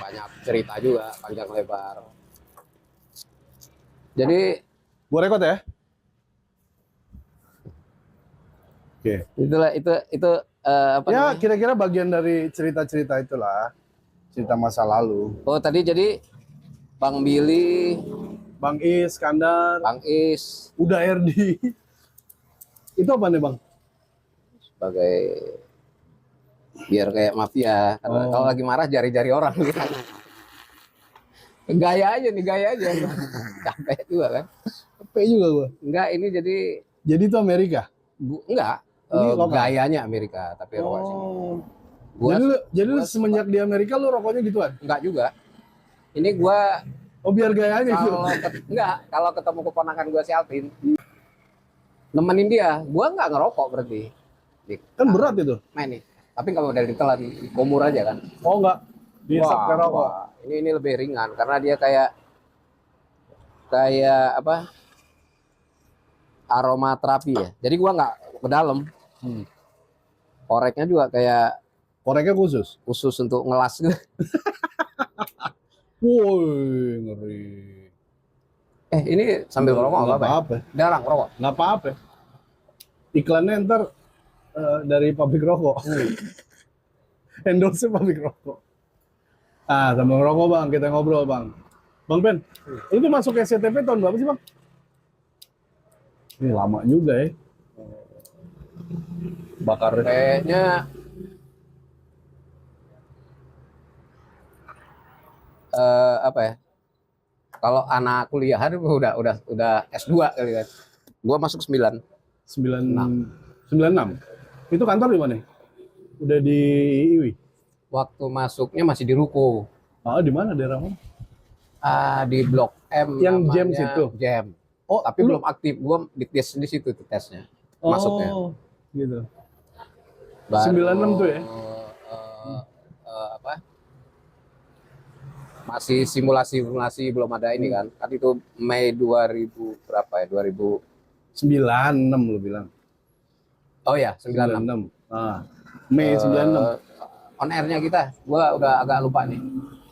banyak cerita juga panjang lebar. Jadi Gua rekod ya. Oke. itulah itu apa Ya namanya? kira-kira bagian dari cerita-cerita itulah, cerita masa lalu. Oh tadi jadi Bang Billy, Bang Iskandar, Bang Is Uda Erdi. Itu apa nih Bang? sebagai biar kayak mafia. Karena Oh. kalau lagi marah jari-jari orang gitu. Gaya aja nih, gaya aja. Capek juga kan. Capek juga gua. Enggak, ini jadi Jadi itu Amerika. enggak Ini lokal? gayanya Amerika tapi rokok sini. Oh. Gua, Jadi lu gua semenjak di Amerika lu rokoknya gituan? enggak juga. Ini gua Oh biar gayanya gitu. enggak, kalau ketemu keponakan gua si Alvin, nemenin dia, gua enggak ngerokok berarti. Kan berat itu. Main nih. Tapi kalau dari ditelan umur aja kan. Oh enggak. Dihisap ke rokok. Wah, ini lebih ringan karena dia kayak apa? Aromaterapi ya. Jadi gua nggak ke dalam. Koreknya juga kayak Koreknya khusus. khusus untuk ngelas gitu. Woi, ngeri. Ini sambil ngerokok nggak Nggak apa-apa. apa-apa. Darang ngerokok. Nggak apa-apa. Iklannya ntar dari pabrik rokok. Endorse pabrik rokok. Ah, sambil ngerokok Bang, kita ngobrol Bang. Bang Ben, lu tuh masuk SCTP tahun berapa sih Bang? Ini lama juga ya. Bakar. Kayaknya apa ya? Kalau anak kuliahan udah S2 kali kan. Gua masuk 9. 96. Itu kantor di mana? Udah di IWI. Waktu masuknya masih di Ruko. Ah, di mana daerah mana? Di Blok M Yang namanya Jam situ? Jam. Oh, Tapi lu- belum aktif. Gua dites di situ tuh tesnya. Masuknya. Oh, gitu. Baru, 96 tuh ya? Apa? Masih simulasi belum ada ini kan. Kan itu Mei 2000 berapa ya? 2000. 96 lu bilang. Oh ya, 96. 96. Ah, Mei 96. On air-nya kita, gua udah agak lupa nih.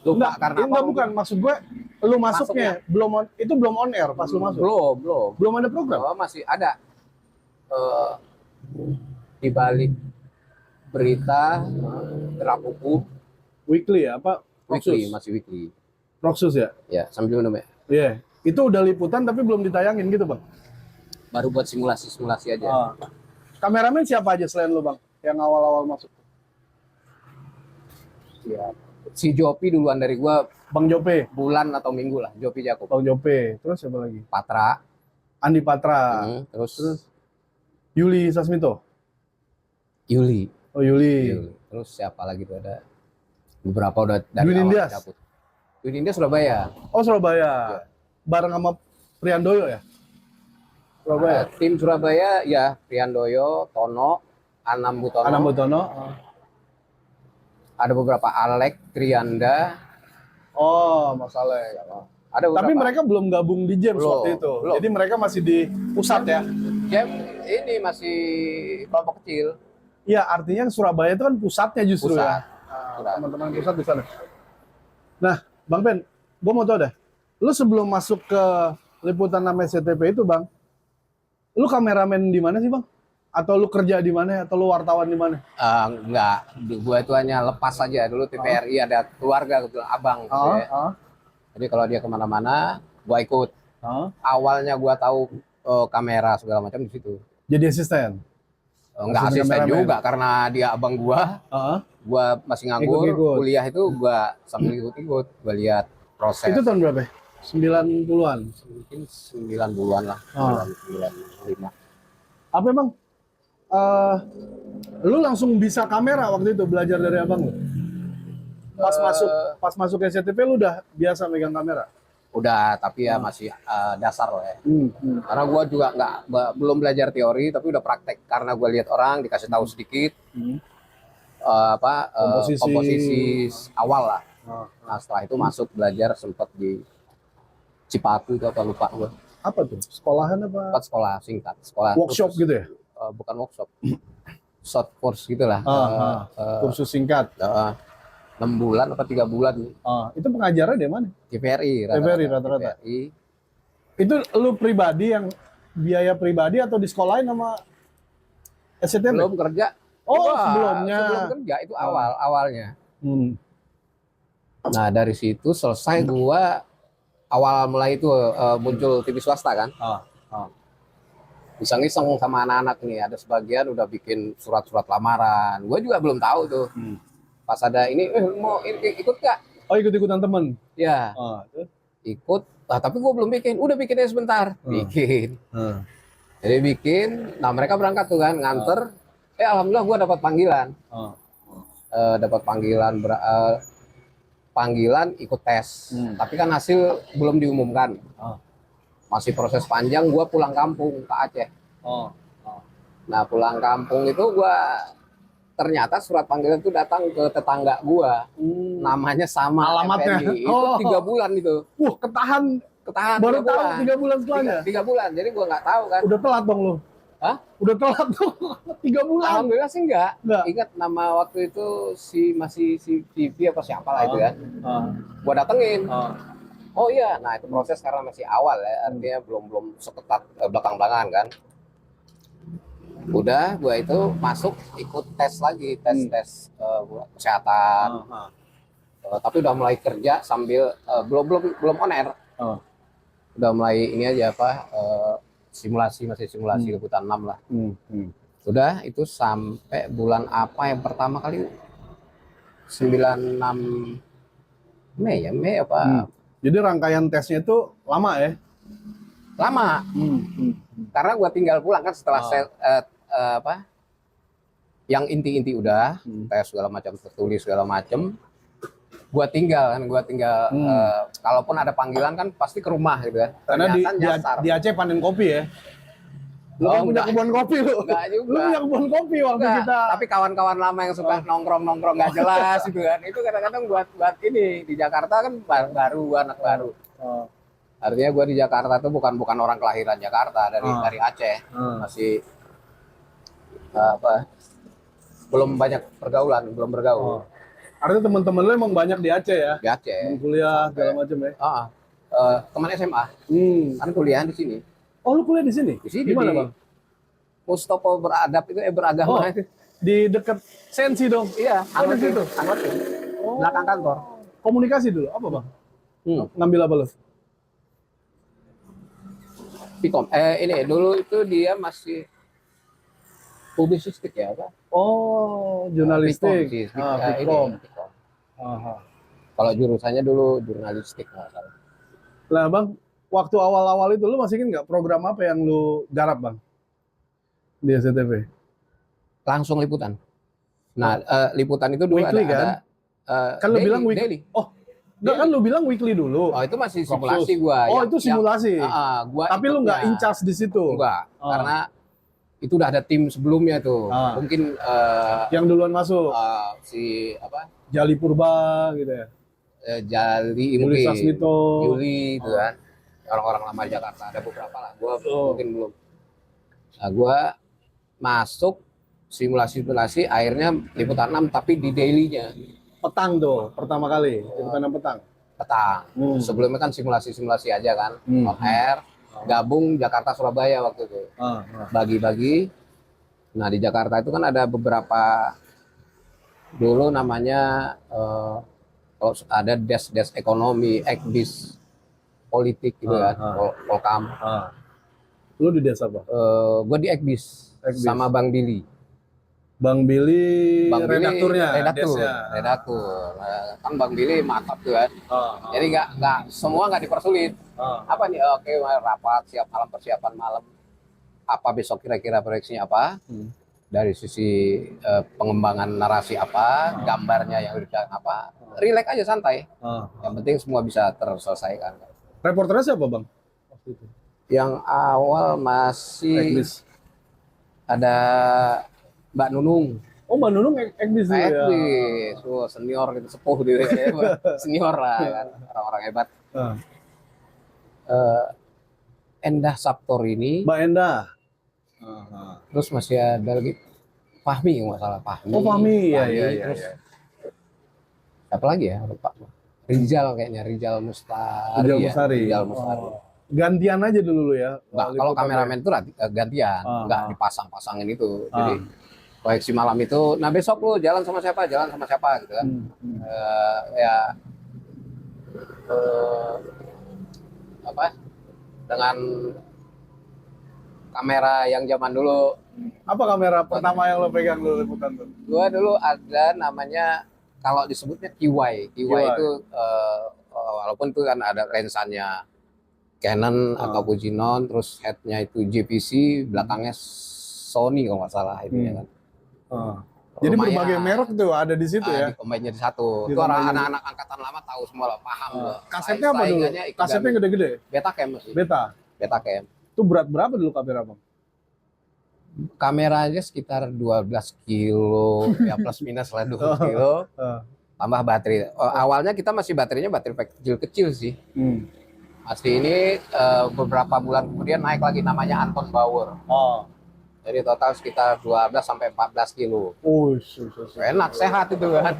Lupa karena apa? Enggak bukan, maksud gue lu masuknya belum on, itu belum on air pas lu masuk. Belum. Belum ada program. Oh, masih ada di balik berita gerak hukum Weekly ya, apa? weekly, Proksus. masih weekly. Proksus ya? Ya, sambil minum ya. Iya. Itu udah liputan tapi belum ditayangin gitu, Bang. Baru buat simulasi aja. Ah. Kameramen siapa aja selain lu, Bang? Yang awal-awal masuk. Ya. Si Jopi duluan dari gua Bang Jope, bulan atau minggu lah, Jopi Jakob. Bang Jope. Terus siapa lagi? Patra, Andi Patra. terus Yuli Sasmito. Yuli. Oh, Yuli. Terus siapa lagi tuh ada beberapa udah dari Dwin awal Indias. cabut. Dwin Indias Surabaya. Oh, Surabaya. Bareng sama Priandoyo ya? Surabaya. Tim Surabaya ya Priandoyo, Tono, Anam Butono. Anam Botono. Ada beberapa Alek, Trianda. Oh, masalah. Ada beberapa. Tapi mereka belum gabung di James Belum, waktu itu. belum. Jadi mereka masih di pusat ya. Jam ini masih kelompok kecil. Iya, artinya Surabaya itu kan pusatnya justru Pusat. ya. Nah, teman-teman pusat di sana. Nah, Bang Ben, gue mau tahu deh. Lu sebelum masuk ke liputan namanya CTP itu, Bang, lu kameramen di mana sih, Bang? Atau lu kerja di mana? Atau lu wartawan di mana? Enggak, gua itu hanya lepas saja. Dulu TVRI ada keluarga, kebetulan abang gitu ya. Jadi kalau dia kemana-mana, gua ikut. Awalnya gua tahu kamera segala macam di situ. Jadi asisten. Enggak Asisten asisten kameramen. juga karena dia abang gua. Gua masih nganggur, Ikut-ikut. kuliah itu gua sambil ikut-ikut. Gua lihat proses. Itu tahun berapa? 90-an. Mungkin 90-an lah. 95. Apa emang? Lu langsung bisa kamera waktu itu belajar dari abang lu? Pas masuk SCTP lu udah biasa megang kamera? Udah, tapi ya masih dasar lah ya. Karena gue juga belum belajar teori, tapi udah praktek. Karena gue lihat orang dikasih tahu sedikit komposisi awal lah. Nah setelah itu masuk belajar sempat di Cipaku itu apa lupa gue. Apa tuh? Sekolahan apa? Sekolah singkat, sekolah Workshop kursus. gitu ya? Bukan workshop, short course gitulah. Kursus singkat. 6 bulan apa 3 bulan. Itu pengajaran di mana? TVRI TVRI rata-rata. TVRI. Itu lu pribadi yang biaya pribadi atau di sekolahin sama SCTV? Belum kerja. Oh, Wah, sebelumnya. sebelum kerja itu awalnya. Hmm. Nah, dari situ selesai gua awal mulai itu muncul TV swasta kan. Iseng-iseng sama anak-anak nih, ada sebagian udah bikin surat-surat lamaran. Gue juga belum tahu tuh. Pas ada ini, mau ikut gak? Oh, ikut-ikutan temen? Ya, ikut. Tapi gue belum bikin. Udah bikinnya sebentar. Bikin. Jadi bikin. Nah, mereka berangkat tuh kan, nganter. Alhamdulillah gue dapat panggilan. Dapat panggilan ikut tes. Tapi kan hasil belum diumumkan. Masih proses panjang, gue pulang kampung ke Aceh. Nah, pulang kampung itu gue ternyata surat panggilan itu datang ke tetangga gue. Namanya sama alamatnya. FNI. Itu 3 bulan itu. Ketahan. Baru tahu 3 bulan setelahnya. 3 bulan, jadi gue nggak tahu kan. Udah telat dong lo. Hah? Udah telat dong. 3 bulan. Alhamdulillah sih enggak. Ingat nama waktu itu masih si TV apa siapa lah itu kan. Gue datengin. Oh iya, nah itu proses karena masih awal ya, artinya belum seketat belakang-belakangan kan. Udah, gua itu masuk ikut tes lagi, tes kesehatan. Tapi udah mulai kerja sambil belum on air. Udah mulai ini aja simulasi liputan 6 lah. Udah itu sampai bulan apa yang pertama kali 96 Mei apa? Jadi rangkaian tesnya itu lama ya? Lama. Karena gue tinggal pulang kan setelah yang inti-inti udah, tes segala macam, tertulis segala macam. Gue tinggal, kalaupun ada panggilan kan pasti ke rumah gitu kan. Karena di Aceh panen kopi ya? Lu punya kebun kopi lu? Enggak juga. Lu punya kebun kopi waktu kita. Tapi kawan-kawan lama yang suka nongkrong nggak jelas gitu kan. Itu kadang-kadang buat ini di Jakarta kan anak baru. Artinya gue di Jakarta tuh bukan orang kelahiran Jakarta, dari Aceh. Masih belum banyak pergaulan, belum bergaul. Artinya teman-teman lu emang banyak di Aceh ya? Di Aceh. Kuliah segala macam ya? Teman SMA. Kan kuliah di sini. Oh, lu kuliah di sini? Di sini. Di mana, Bang? Mustopo beradab itu beragama itu. Di dekat Sensi dong? Iya, di situ. Belakang kantor. Komunikasi dulu, apa Bang? Ngambil apa lu? Pikom. Ini dulu itu dia masih publisistik ya, apa? Oh, jurnalistik. Pikom. Kalau jurusannya dulu jurnalistik nggak salah. Lah Bang, waktu awal-awal itu lu masih ingat nggak program apa yang lu garap Bang di SCTV? Langsung liputan. Nah, liputan itu dulu weekly, ada kan lu bilang weekly. Daily. Oh, enggak kan lu bilang weekly dulu. Oh, itu masih simulasi gua. Oh, itu simulasi. Tapi lu nggak in charge di situ. Enggak, karena itu udah ada tim sebelumnya tuh. Mungkin yang duluan masuk. Si apa? Jali Purba gitu ya. Jali Yuli Sasmito. Yuli itu kan. Orang-orang lama di Jakarta ada beberapa lah. Gua mungkin belum. Nah, gua masuk simulasi akhirnya liputan 6 tapi di daily-nya. Petang tuh pertama kali, liputan petang. Sebelumnya kan simulasi aja kan. On air, gabung Jakarta Surabaya waktu itu. Bagi-bagi. Nah, di Jakarta itu kan ada beberapa dulu namanya kalau ada des ekonomi, ekbis politik gitu kan, Polkam. Lu di desa apa? Gue di ekbis sama Bang Billy. Bang Billy redakturnya. Redaktur. Nah, kan Bang Billy mantap tuh kan. Jadi nggak semua nggak dipersulit. Apa nih? Oke, rapat malam persiapan malam. Apa besok kira-kira proyeksinya apa? Dari sisi pengembangan narasi apa, gambarnya yang udah apa, relax aja santai. Yang penting semua bisa terselesaikan. Reporternya siapa Bang? Waktu itu. Yang awal masih ada Mbak Nunung. Oh, Mbak Nunung ekbis ya. Ekbis, senior gitu, sepuh gitu ya. Senior lah kan, orang-orang hebat. Endah Saptorini. Mbak Endah. Terus masih ada lagi Fahmi nggak salah, Fahmi. Oh, Fahmi. Iya. Terus Siapa lagi ya? Lupa. Rizal kayaknya, Rizal Mustari. Rizal Ya? Mustari. Rizal Mustari. Oh. Gantian aja dulu ya. Nggak, kalau kameramen itu gantian, nggak dipasang-pasangin itu. Jadi proyeksi malam itu, nah besok lu jalan sama siapa gitu kan. Ya apa? Dengan kamera yang zaman dulu. Apa kamera pertama yang lo pegang dulu liputan tuh? Gua dulu ada namanya, kalau disebutnya Kiwai itu walaupun itu kan ada lensanya Canon atau Fujinon, terus headnya itu JVC, belakangnya Sony kalau nggak salah itu ya kan. Jadi berbagai merek tuh ada di situ ya? Dikombinnya di satu. Itu anak-anak angkatan lama tahu semua lah, paham. Kasetnya apa dulu? Kasetnya gede-gede? Betacam masih. Betacam. Itu berat berapa dulu kamera bang? Kamera aja sekitar 12 kilo, ya plus minus lah 12 kilo. Tambah baterai. Awalnya kita masih baterainya baterai kecil-kecil sih. Masih ini beberapa bulan kemudian naik lagi, namanya Anton Bauer. Jadi total sekitar 12 sampai 14 kilo. Enak, sehat itu kan.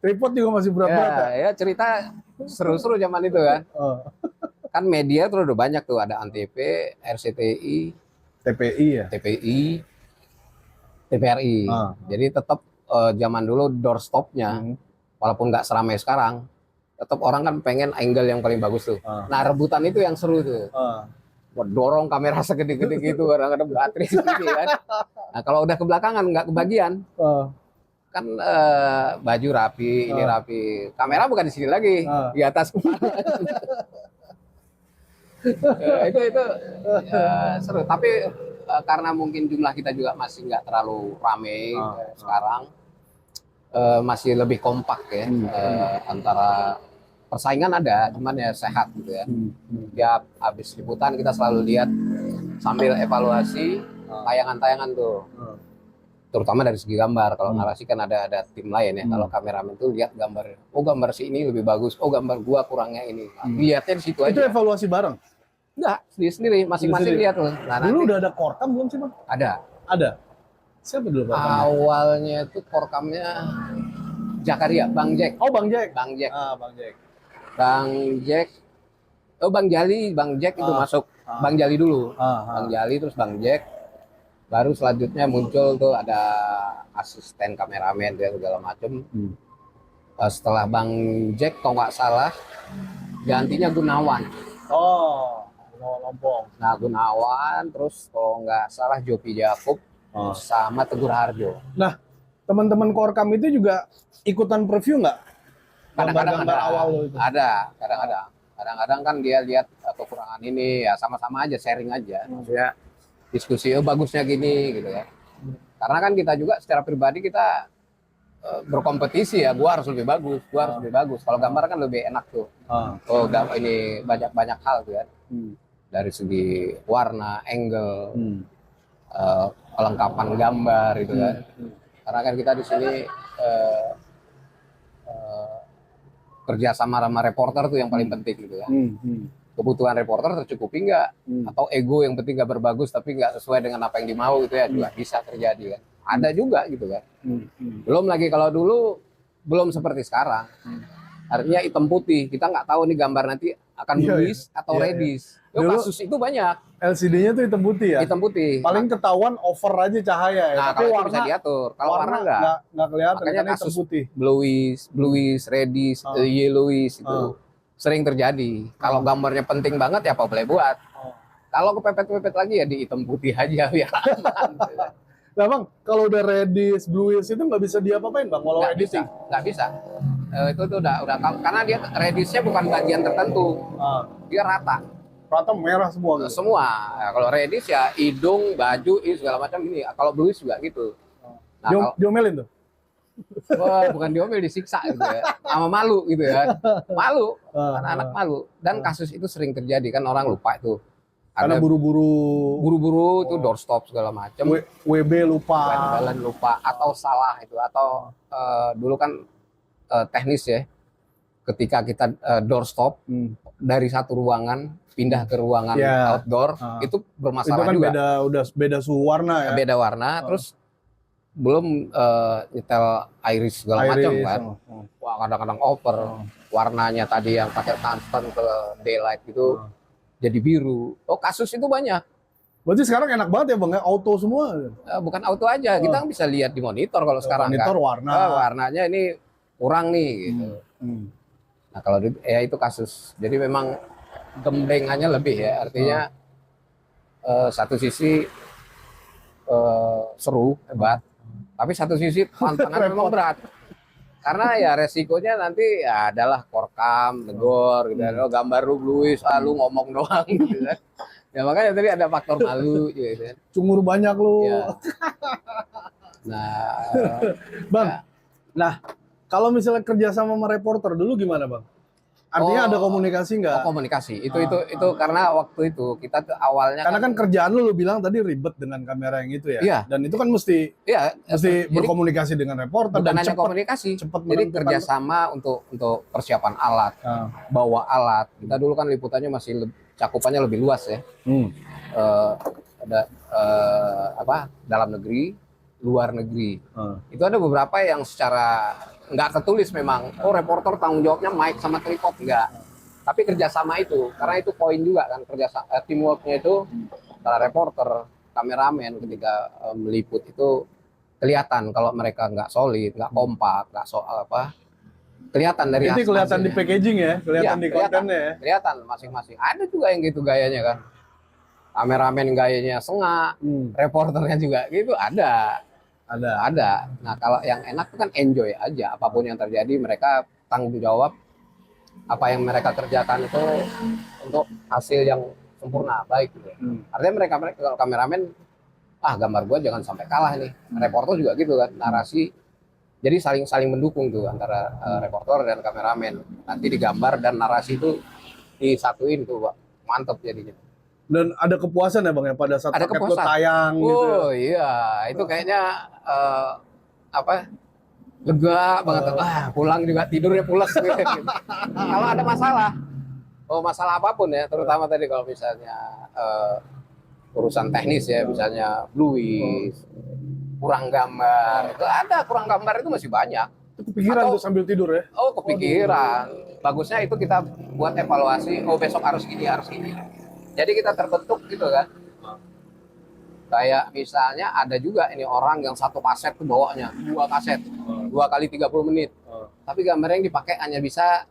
Tripod juga masih berat-berat ya? Cerita seru-seru zaman itu kan. Kan media terus udah banyak tuh, ada Antv, RCTI, TPI, TVRI. Jadi tetap zaman dulu doorstopnya, walaupun nggak seramai sekarang, tetap orang kan pengen angle yang paling bagus tuh. Nah rebutan itu yang seru tuh. Dorong kamera segede-gede gitu, kadang-kadang baterai segede kan. Nah kalau udah kebelakangan nggak kebagian, kan baju rapi, ini rapi, kamera bukan di sini lagi, di atas kepala. itu seru, tapi karena mungkin jumlah kita juga masih nggak terlalu ramai sekarang, masih lebih kompak ya, antara persaingan ada, cuman ya sehat gitu ya. Tiap habis liputan kita selalu lihat sambil evaluasi tayangan-tayangan tuh, terutama dari segi gambar. Kalau narasi kan ada tim lain ya. Kalau kameramen tuh lihat gambar, oh gambar si ini lebih bagus, oh gambar gua kurangnya ini. Lihatnya di situ aja. Itu evaluasi bareng? Enggak, sendiri, masing-masing lihat tuh. Nah, dulu udah ada korkam belum sih bang? Ada. Siapa dulu korkamnya? Awalnya itu korkamnya Jakaria, Bang Jack. Oh Bang Jack. Bang Jack. Bang Jack. Oh Bang Jali, Bang Jack itu masuk. Bang Jali dulu. Bang Jali terus Bang Jack. Baru selanjutnya muncul tuh ada asisten kameramen dan segala macem. Setelah Bang Jack kalau nggak salah gantinya Gunawan. Lompong. Nah Gunawan, terus kalau nggak salah Jopi Jakub sama Teguh Harjo. Nah teman-teman korkam itu juga ikutan preview nggak? Kadang-kadang ada, kadang-kadang kan dia lihat kekurangan ini, ya sama-sama aja, sharing aja, maksudnya diskusi, oh bagusnya gini gitu ya. Karena kan kita juga secara pribadi kita berkompetisi ya, gua harus lebih bagus, Kalau gambar kan lebih enak tuh. Oh ini banyak hal tuh ya, dari segi warna, angle, kelengkapan gambar gitu kan. Karena kan kita di sini kerja sama reporter tuh yang paling penting gitu kan. Kebutuhan reporter tercukupi nggak? Atau ego yang penting gambar bagus tapi nggak sesuai dengan apa yang dimau gitu ya, juga bisa terjadi kan. Ada juga gitu kan. Belum lagi kalau dulu belum seperti sekarang. Artinya hitam putih, kita nggak tahu nih gambar nanti akan bluish atau reddish. Kasus itu banyak. LCD-nya tuh hitam putih ya? Hitam putih. Paling ketahuan over aja cahaya ya. Nah, tapi warna bisa diatur. Kalau warna nggak kelihatan. Makanya karena kasus hitam putih. bluish, reddish, yellowish itu sering terjadi. Kalau gambarnya penting banget ya apa boleh buat. Kalau kepepet-pepet lagi ya di hitam putih aja biar aman. Nah bang, kalau udah reddish, bluish itu nggak bisa diapa-apain bang, walau editing? Nggak bisa. Itu tuh udah karena dia reddish-nya bukan bagian tertentu, dia rata merah semua gitu? Semua. Ya, kalau reddish ya hidung, baju, ini segala macam ini. Kalau bluish juga gitu. Nah, diomelin tuh? Wah, bukan diomel, disiksa gitu ya, sama malu gitu ya, malu, anak-anak malu. Dan kasus itu sering terjadi kan, orang lupa itu. Karena buru-buru itu doorstop segala macam. WB lupa. lupa atau salah itu, atau dulu kan teknis ya. Ketika kita doorstop dari satu ruangan pindah ke ruangan outdoor, itu bermasalah itu kan juga. beda suhu warna ya. Beda warna, terus belum nyetel iris segala macam kan. Wah, kadang-kadang over. Warnanya tadi yang pakai tungsten ke daylight gitu jadi biru. Oh, kasus itu banyak. Berarti sekarang enak banget ya Bang, ya? Auto semua. Bukan auto aja, kita bisa lihat di monitor kalau sekarang monitor kan. warna. Warnanya ini kurang nih gitu. Nah, kalau ya itu kasus. Jadi memang gembengannya lebih ya. Artinya satu sisi seru, hebat. Tapi satu sisi tantangan memang berat. Karena ya resikonya nanti ya adalah korkam, negor gitu. Oh, gambar lu bluis, lu ngomong doang gitu kan. Ya makanya tadi ada faktor malu gitu kan. Cungur banyak lu. Ya. Nah, Bang. Ya. Nah, kalau misalnya kerja sama reporter dulu gimana, Bang? Artinya ada komunikasi nggak? Komunikasi. Itu karena waktu itu kita tuh awalnya karena kan kerjaan lu bilang tadi ribet dengan kamera yang itu ya. Iya. Dan itu kan mesti berkomunikasi dengan reporter dan hanya komunikasi. Jadi kerjasama untuk persiapan alat, bawa alat. Kita dulu kan liputannya masih cakupannya lebih luas ya. Ada dalam negeri, luar negeri. Itu ada beberapa yang secara nggak tertulis memang, reporter tanggung jawabnya mic sama tripod, enggak. Tapi kerjasama itu, karena itu poin juga kan, kerjasama teamworknya itu antara reporter, kameramen ketika meliput itu kelihatan kalau mereka nggak solid, nggak kompak, nggak soal kelihatan dari itu kelihatan di packaging ya, kelihatan di kontennya ya. Kelihatan masing-masing. Ada juga yang gitu gayanya kan, kameramen gayanya sengak, reporternya juga gitu ada. Nah, kalau yang enak itu kan enjoy aja, apapun yang terjadi mereka tanggung jawab apa yang mereka kerjakan itu untuk hasil yang sempurna, baik gitu. Artinya mereka kalau kameramen, gambar gua jangan sampai kalah nih. Reporter juga gitu kan, narasi. Jadi saling mendukung tuh antara reporter dan kameramen. Nanti digambar dan narasi itu disatuin tuh, Pak. Mantep jadinya. Dan ada kepuasan ya Bang ya pada saat paket lo tayang gitu. Oh iya, itu kayaknya lega banget. Pulang juga tidurnya pulas gitu. Kalau ada masalah apapun ya, terutama tadi kalau misalnya urusan teknis ya, misalnya bluis, kurang gambar, kurang gambar itu masih banyak. Kepikiran tuh sambil tidur ya? Oh, kepikiran. Bagusnya itu kita buat evaluasi, besok harus gini. Jadi kita terbentuk gitu kan. Kayak misalnya ada juga ini orang yang satu kaset tuh bawanya 2 kaset, 2 kali 30 menit. Tapi gambar yang dipakai hanya bisa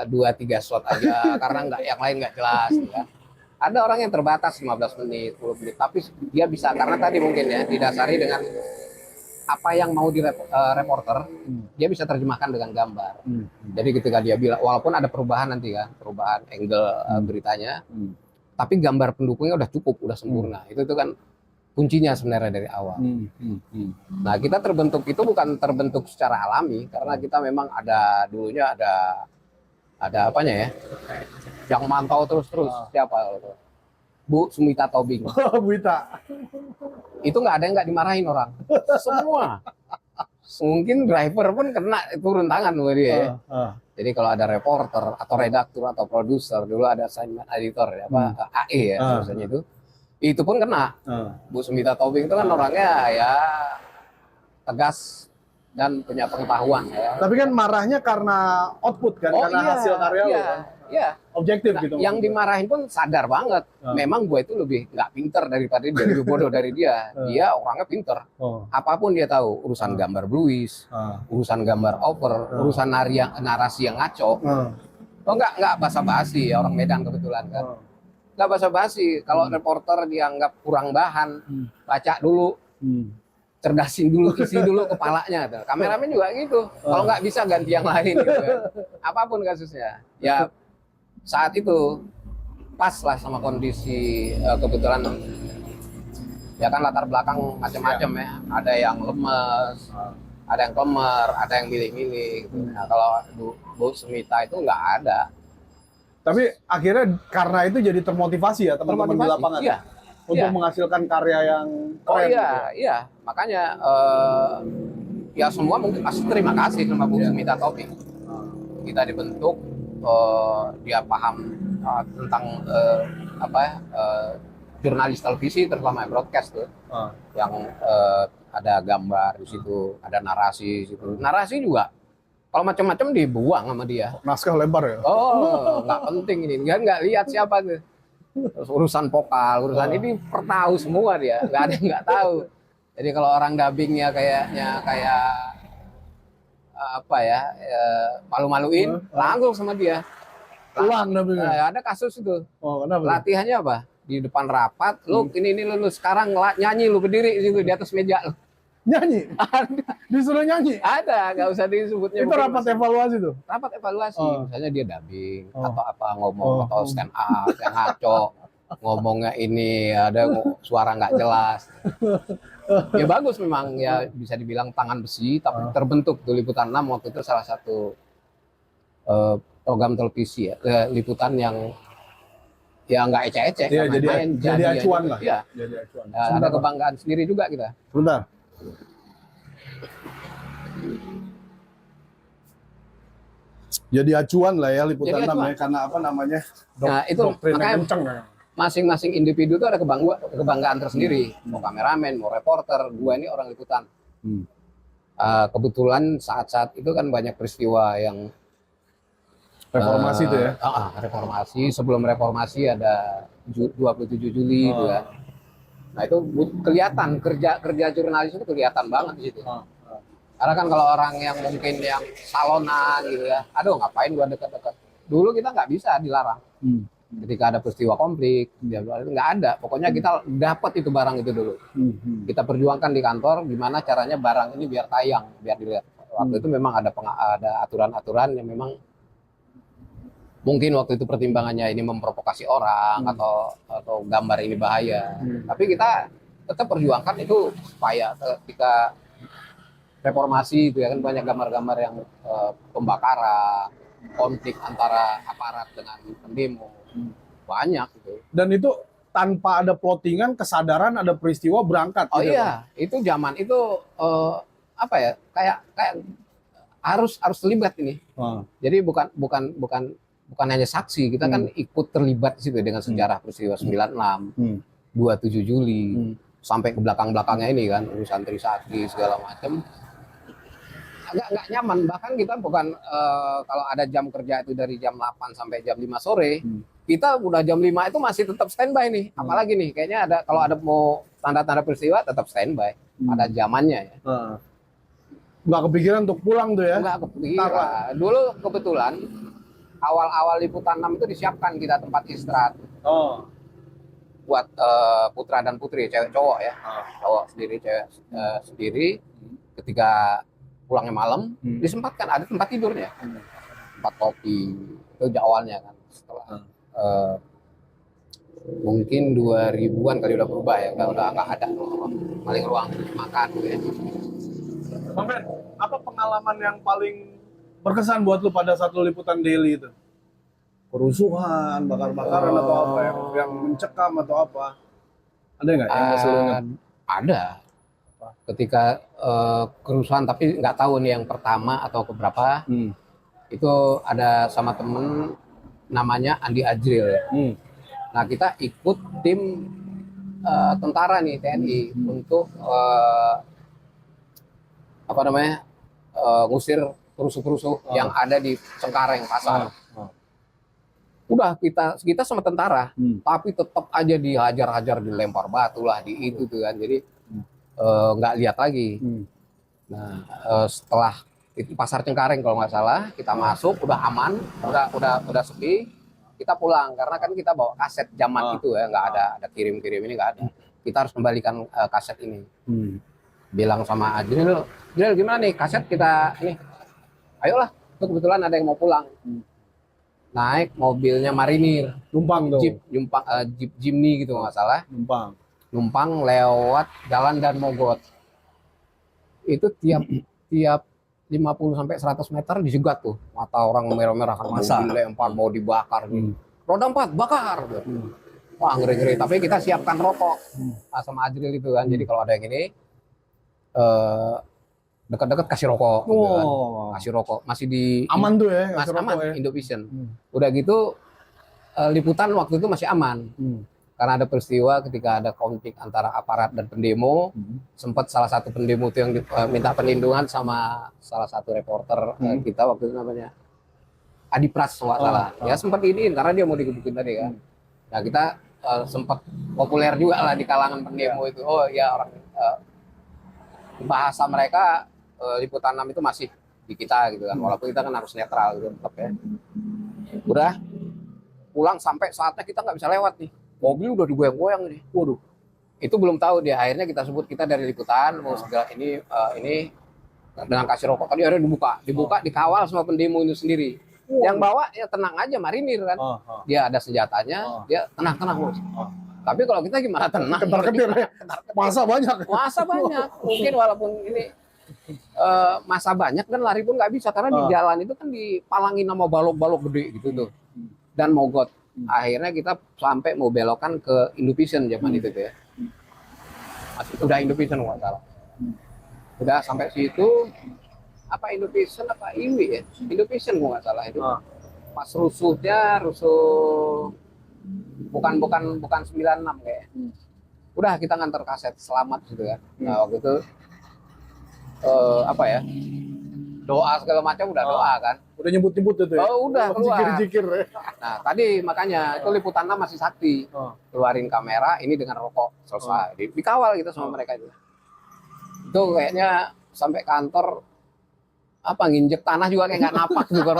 2-3 shot aja karena yang lain nggak jelas. Ya. Ada orang yang terbatas 15 menit, 10 menit, tapi dia bisa karena tadi mungkin ya didasari dengan apa yang mau di reporter, dia bisa terjemahkan dengan gambar. Jadi ketika dia bilang, walaupun ada perubahan nanti kan, perubahan angle beritanya, tapi gambar pendukungnya udah cukup, udah sempurna. Itu kan kuncinya sebenarnya dari awal. Nah, kita terbentuk itu bukan terbentuk secara alami, karena kita memang dulunya ada apanya ya, yang mantau terus siapa? Bu Sumita Tobing. Bu Ita. Itu nggak ada yang nggak dimarahin orang. Semua. Mungkin driver pun kena turun tangan sama dia. Jadi kalau ada reporter atau redaktur atau produser, dulu ada assignment editor ya, AE ya biasanya itu pun kena. Bu Sumita Tobing itu kan orangnya ya tegas dan punya pengetahuan ya. Tapi kan marahnya karena output kan, karena hasil karya lo kan. Iya. Objektif gitu. Yang dimarahin pun sadar banget. Memang gue itu lebih nggak pinter daripada dia, lebih bodoh dari dia. Dia orangnya pinter. Apapun dia tahu. Urusan gambar bluis, urusan gambar over, urusan narasi yang ngaco. Nggak basa-basi ya, orang Medan kebetulan kan. Nggak basa-basi. Kalau reporter dianggap kurang bahan, baca dulu. Cerdasin dulu, isi dulu kepalanya. Kameramen juga gitu. Kalau nggak bisa ganti yang lain gitu kan. Apapun kasusnya. Ya saat itu pas lah sama kondisi kebetulan ya kan latar belakang macam-macam ya. Ada yang lemes, ada yang klemer, ada yang milih-milih gitu. Nah, kalau Bu Sumita itu nggak ada. Tapi akhirnya karena itu jadi termotivasi ya teman-teman di lapangan. Iya. Untuk menghasilkan karya yang keren. Iya. Makanya ya semua mungkin pasti terima kasih sama Bu Sumita Tobing. Kita dibentuk, dia paham tentang jurnalis televisi terutama broadcast tuh, yang ada gambar di situ, ada narasi di situ. Narasi juga kalau macam-macam dibuang sama dia. Naskah lempar ya? Oh, nggak penting ini. Dia nggak lihat siapa tuh. Terus urusan vokal, urusan ini pertahu semua dia. Nggak ada yang nggak tahu. Jadi kalau orang dubbingnya kayak apa ya, malu-maluin, langsung sama dia. Ulang Ada kasus itu. Oh, kenapa? Latihannya apa? Di depan rapat, lu ini lu sekarang nyanyi, lu berdiri di situ di atas meja lu. Nyanyi? Disuruh nyanyi? Ada, nggak usah disebutnya. Itu rapat evaluasi tuh? Rapat evaluasi, misalnya dia dubbing atau apa ngomong atau stand up yang ngaco, ngomongnya ini ada suara nggak jelas. Ya bagus memang ya, bisa dibilang tangan besi tapi terbentuk tuh Liputan 6 waktu itu salah satu program televisi ya, liputan yang ya nggak ecek-ecek, ya, jadi acuan lah. Ya. Jadi acuan. Ada kebanggaan sendiri juga kita. Sebentar. Jadi acuan lah ya Liputan 6 ya, karena apa namanya? Nah, itu makanya kenceng, ya. Masing-masing individu itu ada kebanggaan tersendiri. Mau kameramen, mau reporter, gua ini orang liputan. Kebetulan saat-saat itu kan banyak peristiwa yang reformasi itu ya. Reformasi, sebelum reformasi ada 27 Juli itu ya. Nah, itu kelihatan kerja jurnalis itu kelihatan banget di situ. Karena kan kalau orang yang mungkin yang salonan gitu ya, aduh ngapain gua dekat-dekat. Dulu kita nggak bisa dilarang. Ketika ada peristiwa konflik, nggak ada. Pokoknya kita dapat itu barang itu dulu. Kita perjuangkan di kantor gimana caranya barang ini biar tayang, biar dilihat. Waktu itu memang ada aturan-aturan yang memang mungkin waktu itu pertimbangannya ini memprovokasi orang atau gambar ini bahaya. Tapi kita tetap perjuangkan itu supaya ketika reformasi itu ya kan banyak gambar-gambar yang pembakaran, konflik antara aparat dengan pendemo. Banyak gitu. Dan itu tanpa ada plottingan, kesadaran ada peristiwa berangkat. Oh gitu. iya, itu zaman itu apa ya? Kayak harus terlibat ini. Jadi bukan hanya saksi, kita kan ikut terlibat di situ dengan sejarah peristiwa 96, 27 Juli, sampai ke belakang-belakangnya ini kan urusan Trisakti segala macam. Agak nggak nyaman, bahkan kita bukan kalau ada jam kerja itu dari jam 8 sampai jam 5 sore, kita udah jam 5 itu masih tetap standby nih. Apalagi nih, kayaknya kalau ada mau tanda-tanda peristiwa tetap standby. Ada zamannya ya. Nggak kepikiran untuk pulang tuh ya? Nggak kepikiran. Dulu kebetulan awal-awal Liputan 6 itu disiapkan kita tempat istirahat. Buat putra dan putri, cewek cowok ya. Cowok sendiri, cewek sendiri. Ketika pulangnya malam, disempatkan ada tempat tidurnya. Tempat kopi. Itu awalnya kan. Setelah mungkin 2000-an kali udah berubah ya, udah nggak ada paling ruang makan ya. Bang Ben, apa pengalaman yang paling berkesan buat lu pada satu liputan daily itu? Kerusuhan, bakar-bakaran atau apa yang mencekam atau apa? Ada nggak yang nggak selalu ingat? Ada. Ketika kerusuhan tapi nggak tahu nih yang pertama atau keberapa. Itu ada sama temen namanya Andi Ajril. Nah kita ikut tim tentara nih TNI untuk apa namanya ngusir perusuh-perusuh yang ada di Cengkareng pasar. Udah kita sama tentara, tapi tetap aja dihajar-hajar, dilempar batu lah di itu tuh kan. Jadi nggak lihat lagi. Nah setelah itu pasar Cengkareng kalau nggak salah, kita masuk udah aman, udah sepi, kita pulang karena kan kita bawa kaset zaman itu ya, nggak ada kirim-kirim ini nggak ada. Kita harus kembalikan kaset ini. Bilang sama Ajril gimana nih kaset kita ini? Ayolah, itu kebetulan ada yang mau pulang. Naik mobilnya marinir, numpang tuh. Jeep Jimny gitu nggak salah. Numpang lewat Jalan Dan Mogot. Itu tiap 50 sampai 100 meter dijegat tuh, mata orang merah-merah kan, dilempar, mau dibakar gitu. Roda 4 bakar gitu. Wah ngeri-ngeri, tapi kita siapkan rokok sama Ajril itu kan. Jadi kalau ada yang ini dekat-dekat kasih rokok gitu kan. Kasih rokok masih di aman tuh ya, aman ya? Indovision. Udah gitu liputan waktu itu masih aman. karena ada peristiwa ketika ada konflik antara aparat dan pendemo, sempat salah satu pendemo itu yang minta perlindungan sama salah satu reporter kita waktu itu namanya Adi Pras nggak salah. Ya sempat diiniin karena dia mau digebukin tadi kan. Nah kita sempat populer juga lah di kalangan pendemo itu. Oh ya orang bahasa mereka liputan 6 itu masih di kita gitu kan. Walaupun kita kan harus netral gitu tetap ya. Udah pulang sampai saatnya kita nggak bisa lewat nih. Mobil udah digoyang-goyang nih. Waduh. Itu belum tahu dia. Akhirnya kita sebut kita dari liputan mau segala ini dengan kasih rokok tadi akhirnya dibuka dikawal sama pendemo itu sendiri. Yang bawa ya tenang aja marinir kan. Dia ada senjatanya, dia tenang Bos. Tapi kalau kita gimana tenang? Ketar-ketir ya. Masa banyak. Mungkin walaupun ini masa banyak dan lari pun nggak bisa karena di jalan itu kan dipalangin sama balok-balok gede gitu tuh. Dan mogot. Akhirnya kita sampai mau belokan ke Indovision zaman itu tuh ya. Masih udah Indovision nggak salah. Udah sampai situ apa Indovision apa Iwi ya? Indovision gua nggak salah itu. Pas rusuh bukan 96 kayak. Udah kita nganter kaset selamat gitu kan. Nah waktu itu apa ya? Doa segala macam udah doa kan. Udah nyebut-nyebut itu ya? Oh udah keluar. Jikir-jikir ya. Nah tadi makanya itu liputan masih sakti. Keluarin kamera ini dengan rokok selesai. Dikawal gitu sama mereka itu. Itu kayaknya sampai kantor apa nginjek tanah juga kayak nggak napak juga.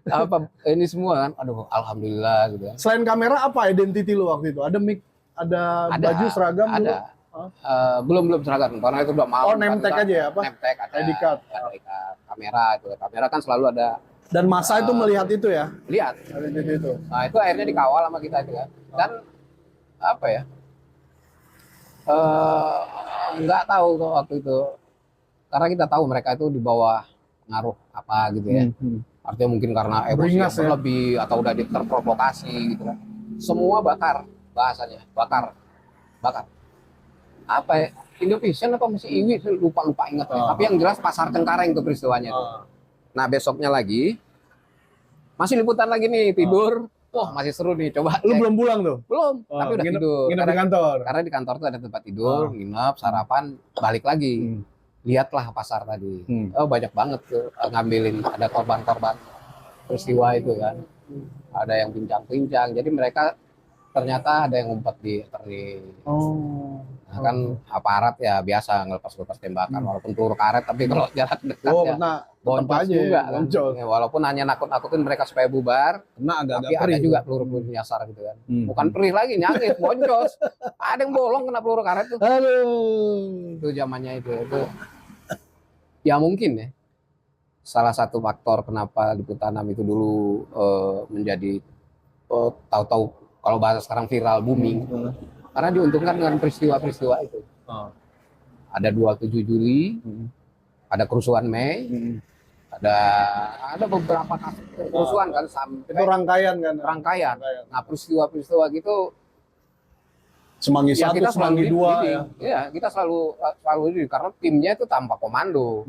Apa ini semua kan? Aduh alhamdulillah gitu kan. Selain kamera apa identiti lu waktu itu? Ada mic, ada baju seragam ada. Belum seragam karena itu udah malam. Oh, name tag aja ya apa? Name tag ada. ID card. Kamera itu. Kamera kan selalu ada. Dan masa itu melihat itu ya? Lihat. Identiti itu. Nah, itu akhirnya dikawal sama kita itu kan. Dan apa ya? Nggak tahu kok waktu itu. Karena kita tahu mereka itu di bawah pengaruh apa gitu ya. Artinya mungkin karena emosi yang berlebih atau udah terprovokasi gitu kan. Semua bakar bahasanya, bakar. Apa ya? Indovision apa masih Iwi lupa ingat ya. Tapi yang jelas Pasar Cengkareng itu peristiwanya itu. Nah, besoknya lagi masih liputan lagi nih tidur. Wah, masih seru nih. Coba lu belum pulang tuh? Belum, tapi udah tidur. Nginep di kantor. Karena di kantor tuh ada tempat tidur, nginep, sarapan, balik lagi. Lihatlah pasar tadi. Oh, banyak banget tuh ngambilin, ada korban-korban peristiwa itu kan. Ada yang pincang-pincang. Jadi mereka ternyata ada yang ngumpet di Nah, kan aparat ya biasa ngelepas tembakan walaupun peluru karet, tapi kalau jarak dekat ya boncos juga kan. Ya, walaupun hanya nakut-nakutin mereka supaya bubar, tapi ada juga peluru-peluru nyasar gitu kan. Bukan perih lagi, nyangit, boncos. Ada yang bolong kena peluru karet tuh. Aduh. Itu zamannya itu. Ya mungkin ya. Salah satu faktor kenapa liputan 6 itu dulu menjadi tahu-tahu kalau bahasa sekarang viral booming. Karena diuntungkan dengan peristiwa-peristiwa itu. Ada 27 Juli, ada kerusuhan Mei, ada beberapa kasus kerusuhan kan sampai itu rangkaian. Nah peristiwa-peristiwa gitu Semanggi ya 1, kita Semanggi 2 ya. Ya kita selalu ini karena timnya itu tanpa komando.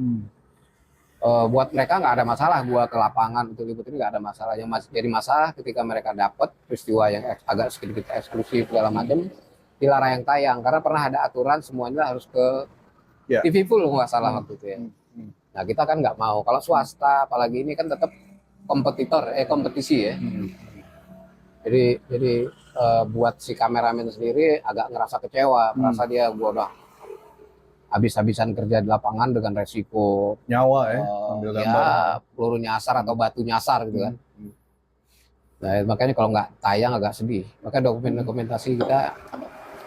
Buat mereka nggak ada masalah gua ke lapangan untuk liputin nggak ada masalah. Yang jadi masalah ketika mereka dapat peristiwa yang agak sedikit eksklusif segala macam dilarang tayang karena pernah ada aturan semuanya harus ke TV full nggak salah waktu itu ya. Nah kita kan nggak mau. Kalau swasta apalagi ini kan tetap kompetisi ya. Jadi buat si kameramen sendiri agak ngerasa kecewa, merasa dia gua udah habis-habisan kerja di lapangan dengan resiko nyawa ambil gambar. Peluru nyasar atau batu nyasar gitu kan. Nah makanya kalau nggak tayang agak sedih. Makanya dokumentasi kita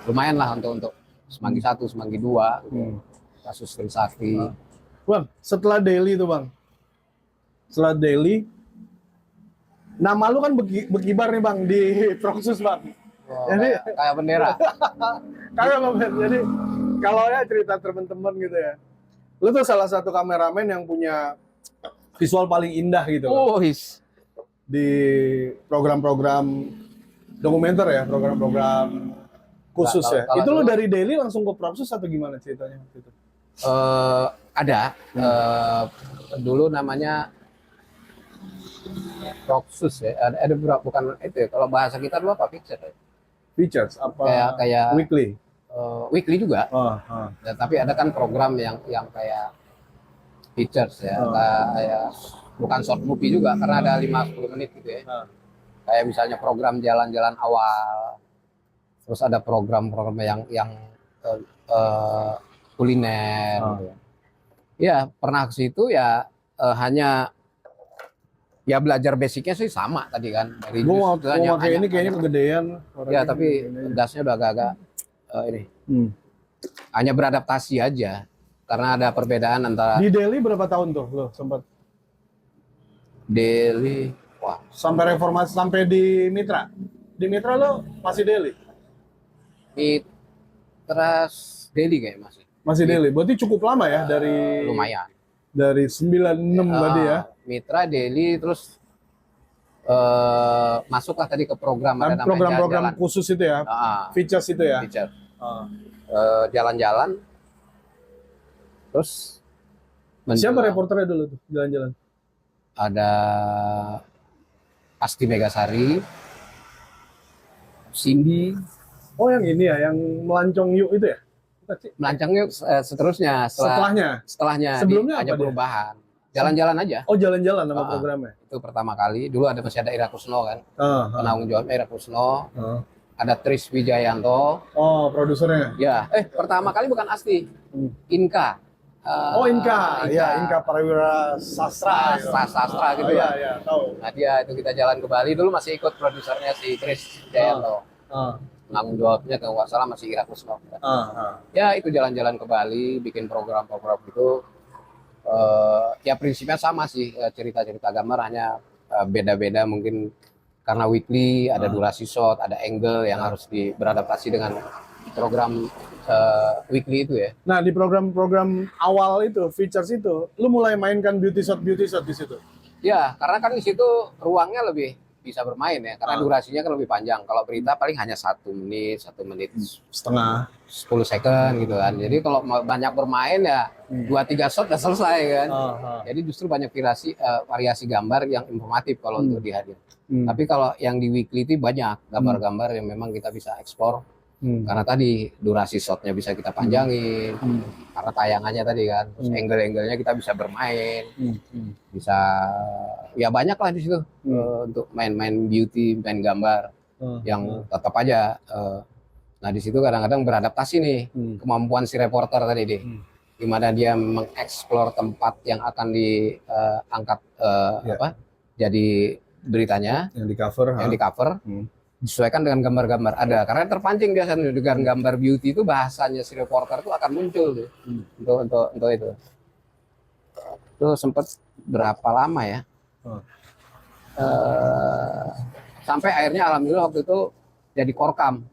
lumayan lah untuk Semanggi 1, Semanggi 2, kasus Trisakti. Bang, setelah daily itu bang, nama lu kan berkibar nih bang di Proksus bang. Jadi kayak bendera. Kayak bang, jadi kalau ya cerita teman-teman gitu ya, lu tuh salah satu kameramen yang punya visual paling indah gitu. Di program-program dokumenter ya, program-program khusus ya. Itu lu dari daily langsung ke Proksus atau gimana ceritanya waktu itu? Ada. Dulu namanya Proksus ya. Ada beberapa bukan itu ya. Kalau bahasa kita dulu apa picture ya? Features apa? Kayak weekly. Weekly juga. Oh. Ya, tapi ada kan program yang kayak features ya, kayak bukan short movie juga karena ada 5-10 menit gitu ya. Kayak misalnya program jalan-jalan awal, terus ada program-program yang kuliner. Gitu. Ya pernah ke situ ya hanya ya belajar basicnya sih sama tadi kan. Dari Gue mau pakai ini kayaknya kegedean. Ya tapi dasnya udah agak-agak ini. Hanya beradaptasi aja. Karena ada perbedaan antara di Delhi berapa tahun tuh lo sempat? Delhi, wah, sampai reformasi sampai di Mitra. Di Mitra lo masih Delhi? Mitra Delhi kayak masih. Masih Delhi. Berarti cukup lama ya dari lumayan. Dari 96 tadi ya. Mitra Delhi terus masuklah tadi ke program ada namanya program-program jalan. khusus itu ya. Features itu ya. Feature. Jalan-jalan. Terus siapa reporternya dulu tuh jalan-jalan? Ada Asti Megasari, Cindy. Oh yang ini ya, yang melancong yuk itu ya? Melancong yuk seterusnya. Setelahnya sebelumnya hanya perubahan. Jalan-jalan aja. Oh jalan-jalan nama programnya? Itu pertama kali. Dulu masih ada Ira Kusno kan. Penanggung jawab Ira Kusno. Ada Tris Wijayanto. Oh produsernya? Ya. Pertama kali bukan Asti. Inka. Inka. Ya Inka Parawira Sastra. Sastra gitu lah. Iya, tahu. Nah dia itu kita jalan ke Bali dulu masih ikut produsernya si Tris Wijayanto. Penanggung jawabnya kalau nggak salah masih Ira Kusno. Ya itu jalan-jalan ke Bali, bikin program-program itu. Ya prinsipnya sama sih, cerita-cerita gambar hanya beda-beda mungkin karena weekly ada durasi shot, ada angle yang harus beradaptasi dengan program weekly itu ya. Nah di program-program awal itu, features itu, lu mulai mainkan beauty shot di situ? Ya karena kan di situ ruangnya lebih bisa bermain ya, karena durasinya kan lebih panjang. Kalau berita paling hanya 1 menit setengah, 10 second gitu kan. Jadi kalau banyak bermain ya 2-3 shot udah selesai kan. Jadi justru banyak variasi gambar yang informatif kalau untuk dihadir. Tapi kalau yang di weekly itu banyak gambar-gambar yang memang kita bisa eksplor. Karena tadi durasi shotnya bisa kita panjangin, karena tayangannya tadi kan, terus angle-angle-nya kita bisa bermain, bisa ya banyak lah di situ untuk main-main beauty, main gambar yang tetap aja. Nah di situ kadang-kadang beradaptasi nih kemampuan si reporter tadi deh, gimana dia mengeksplor tempat yang akan diangkat jadi beritanya, yang di cover. Disesuaikan dengan gambar-gambar ada karena terpancing biasanya dengan gambar beauty itu bahasanya si reporter itu akan muncul tuh untuk itu sempat berapa lama ya sampai akhirnya alhamdulillah waktu itu jadi korkam.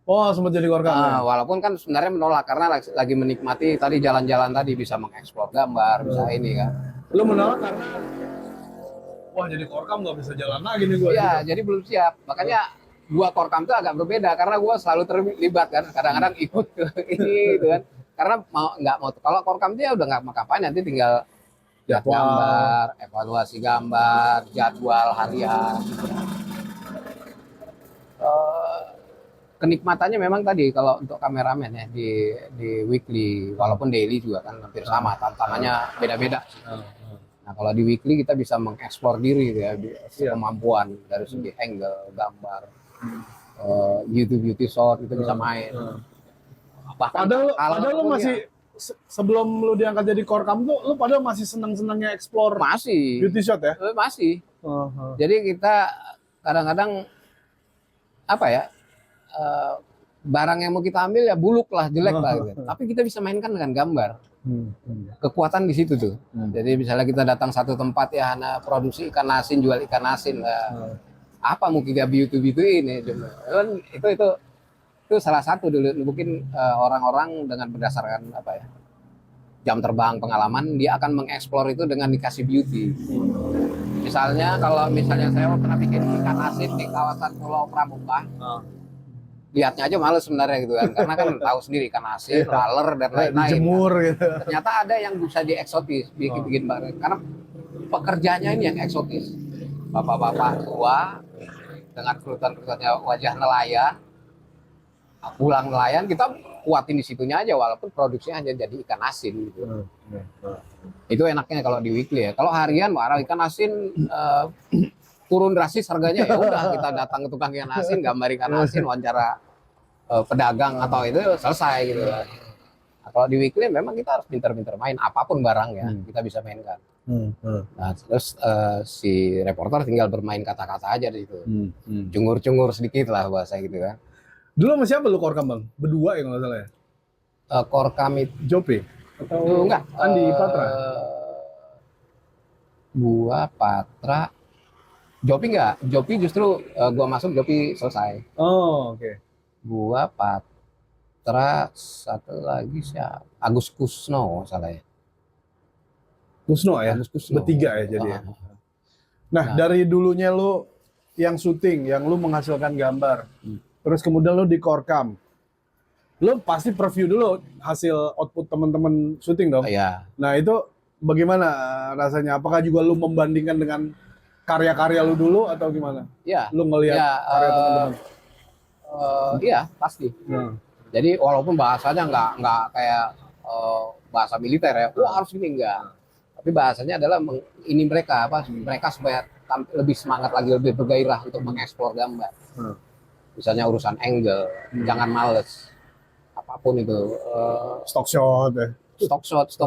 Sempat jadi korkam ya? Walaupun kan sebenarnya menolak karena lagi menikmati tadi jalan-jalan tadi bisa mengeksplor gambar bisa ini kan. Lu menolak karena wah jadi korkam nggak bisa jalan lagi nih gue. Iya, jadi belum siap. Makanya gua korkam itu agak berbeda karena gua selalu terlibat kan. Kadang-kadang ikut ke ini gitu kan. Karena nggak mau kalau korkam dia udah nggak mau kapan nanti tinggal lihat gambar, evaluasi gambar, jadwal harian. Kenikmatannya memang tadi kalau untuk kameramen ya di weekly walaupun daily juga kan hampir sama, tantangannya beda-beda. Nah kalau di weekly kita bisa mengeksplor diri gitu ya, kemampuan dari segi angle, gambar, beauty shot itu bisa main. Bahkan padahal lu masih sebelum lu diangkat jadi korkam tuh, lu padahal masih senang-senangnya eksplor beauty shot ya? Masih. Jadi kita kadang-kadang apa ya, barang yang mau kita ambil ya buluk lah, jelek lah gitu. Tapi kita bisa mainkan dengan gambar. Kekuatan di situ tuh. Jadi misalnya kita datang satu tempat ya, hanya produksi ikan asin, jual ikan asin lah. Apa mungkin dia beauty ini? Itu salah satu dulu mungkin orang-orang dengan berdasarkan apa ya, jam terbang, pengalaman, dia akan mengeksplor itu dengan dikasih beauty. Misalnya kalau saya pernah bikin ikan asin di kawasan Pulau Pramuka. Lihatnya aja males sebenarnya gitu kan, karena kan tahu sendiri ikan asin, laler dan lain-lain. Dijemur gitu. Ternyata ada yang bisa dieksotis, bikin bareng. Karena pekerjaannya ini yang eksotis. Bapak-bapak tua dengan kerutan-kerutannya wajah nelayan, pulang nelayan kita kuatin di situnya aja walaupun produksinya hanya jadi ikan asin gitu. Itu enaknya kalau di weekly ya. Kalau harian marah ikan asin turun drastis harganya, ya udah kita datang ke tukang ikan asin, gambar ikan asin, wawancara pedagang atau itu selesai gitu kan. Nah, kalau di weekly memang kita harus pinter-pinter main apapun barangnya kita bisa mainkan. Nah, terus si reporter tinggal bermain kata-kata aja di situ. Cungur-cungur sedikit lah bahasa gitu kan. Dulu sama siapa lu korkam bang? Berdua ya kalau nggak salah ya? Korkam itu Jopi? Atau enggak, Andi Patra? Gua Patra, Jopi enggak. Jopi justru gua masuk, Jopi selesai. Oh, oke. Gua Patra, satu lagi siapa? Agus Kusno salah ya. Kusno ya? Agus Kusno. Bertiga ya jadi ya? Nah, dari dulunya lu yang syuting, yang lu menghasilkan gambar, terus kemudian lu di korkam, lu pasti preview dulu hasil output teman-teman syuting dong? Iya. Nah itu bagaimana rasanya? Apakah juga lu membandingkan dengan karya-karya lu dulu atau gimana? Iya. Lu ngelihat karya teman-teman? Iya, pasti. Jadi walaupun bahasanya nggak kayak bahasa militer ya, wah harus gini, enggak. Tapi bahasanya adalah ini mereka supaya lebih semangat lagi, lebih bergairah untuk mengeksplor gambar. Misalnya urusan angle, jangan males. Apapun itu. Stock shot ya? Stock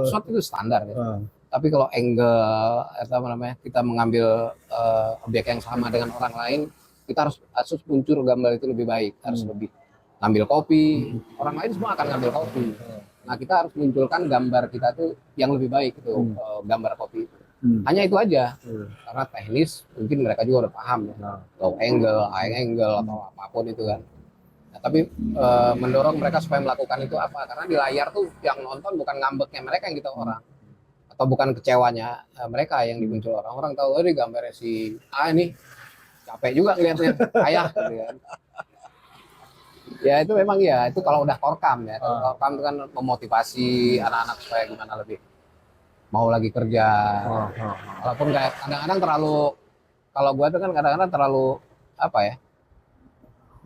shot itu standar ya. Tapi kalau angle, apa namanya, kita mengambil objek yang sama dengan orang lain, kita harus muncul gambar itu lebih baik, harus lebih ngambil kopi. Orang lain semua akan ngambil kopi. Nah, kita harus munculkan gambar kita tuh yang lebih baik itu, gambar kopi itu. Hanya itu aja. Karena teknis mungkin mereka juga udah paham ya. Low angle, high angle atau apapun itu kan. Nah, tapi mendorong mereka supaya melakukan itu apa? Karena di layar tuh yang nonton bukan ngambeknya mereka yang kita orang. Atau bukan kecewanya mereka yang dimuncul orang. Orang tahu ini gambarnya si ini capek juga ngeliatnya, ayah gitu kan. Ya itu memang ya, itu kalau udah korkam ya. Kalau korkam itu kan memotivasi anak-anak supaya gimana lebih mau lagi kerja. Walaupun kayak kadang-kadang terlalu, kalau gua tuh kan kadang-kadang terlalu apa ya,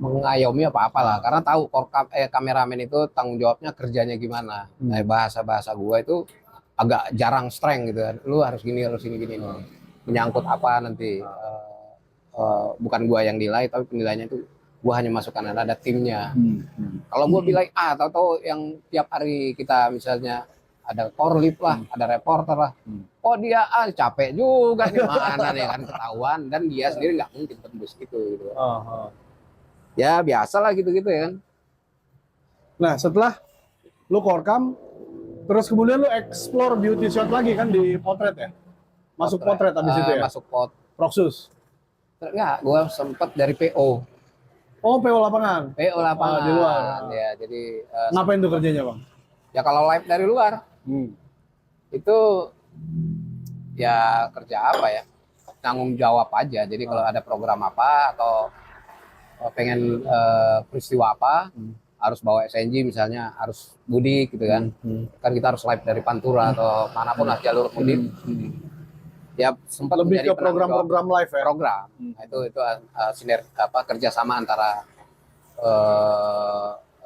mengayomi apa-apalah. Karena tahu korkam kameramen itu tanggung jawabnya kerjanya gimana. Nah, bahasa-bahasa gua itu agak jarang strength gitu kan. Lu harus gini, harus gini. Menyangkut apa nanti. Bukan gua yang nilai, tapi penilaiannya itu gua hanya masukkan ada timnya. Kalau gua bilang tahu yang tiap hari kita misalnya ada korlip lah, ada reporter lah. Oh dia capek juga nih, mana nih kan ketahuan, dan dia sendiri nggak mungkin tembus gitu. Ya biasa lah gitu-gitu ya kan. Nah setelah lu korkam, terus kemudian lu explore beauty shot lagi kan di potret ya? Masuk potret habis itu ya? Masuk Proxus? Enggak, gua sempet dari PO. Oh, PO lapangan? PO lapangan. Di luar? Ya, jadi ngapain tuh kerjanya bang? Ya kalau live dari luar, itu ya kerja apa ya, tanggung jawab aja. Jadi kalau ada program apa atau pengen peristiwa apa, harus bawa SNG misalnya, harus mudik gitu kan. Kan kita harus live dari Pantura atau manapun lah jalur mudik. Ya sempat lebih ke program-program live ya? Program. Nah, itu sinergi kerjasama antara